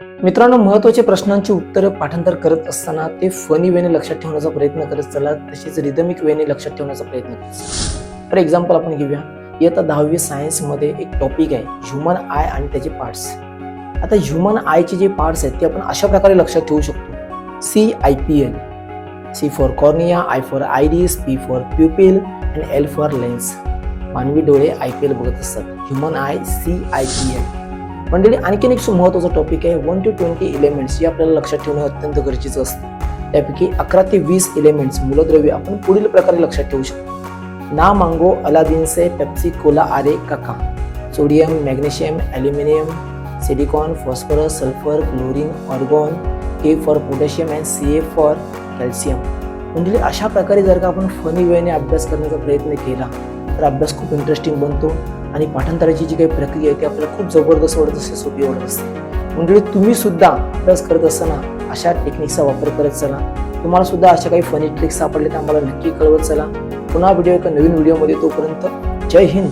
मित्रांनो, महत्त्वाच्या प्रश्नांची उत्तरं पाठांतर करत असताना ते फनी वेने लक्षात ठेवण्याचा प्रयत्न करत चला, तसेच रिदमिक वेने लक्षात ठेवण्याचा प्रयत्न करत. फॉर एक्झाम्पल आपण घेऊया, इयत्ता 10वी सायन्समध्ये एक टॉपिक आहे ह्युमन आय आणि त्याचे पार्ट्स. आता ह्युमन आयचे जे पार्ट्स आहेत ते आपण अशा प्रकारे लक्षात ठेवू शकतो. CIPL, C for cornea, I for iris, P for pupil आणि L फॉर लेन्स. मानवी डोळे IPL बघत असतात. Human I CIPL. मंडळी, आणखीन एक महत्त्वाचा टॉपिक आहे 1 to 20 एलिमेंट्स, जे आपल्याला लक्षात ठेवणं अत्यंत गरजेचं असतं. त्यापैकी 11 ते 20 एलिमेंट्स मूलद्रव्य आपण पुढील प्रकारे लक्षात ठेवू शकतो. ना मांगो अलादीन से पेप्सी कोला आरे काका. Sodium, magnesium, aluminium, silicon, phosphorus, sulphur, chlorine, argon. K for potassium and Ca for calcium. म्हणजे अशा प्रकारे जर का आपण फनी वेने अभ्यास करण्याचा प्रयत्न केला तर अभ्यास खूप इंटरेस्टिंग बनतो आणि पाठांतराची जी काही प्रक्रिया आहे ती आपल्याला खूप जबरदस्त वाटत असते, सोपी वाटत असते. म्हणजे तुम्ही सुद्धा अभ्यास करत असताना अशा टेक्निकचा वापर करत चला. तुम्हाला सुद्धा अशा काही फनी ट्रिक्स सापडले तर आम्हाला नक्की कळवत चला. पुन्हा व्हिडिओ एका नवीन व्हिडिओमध्ये. तोपर्यंत जय हिंद.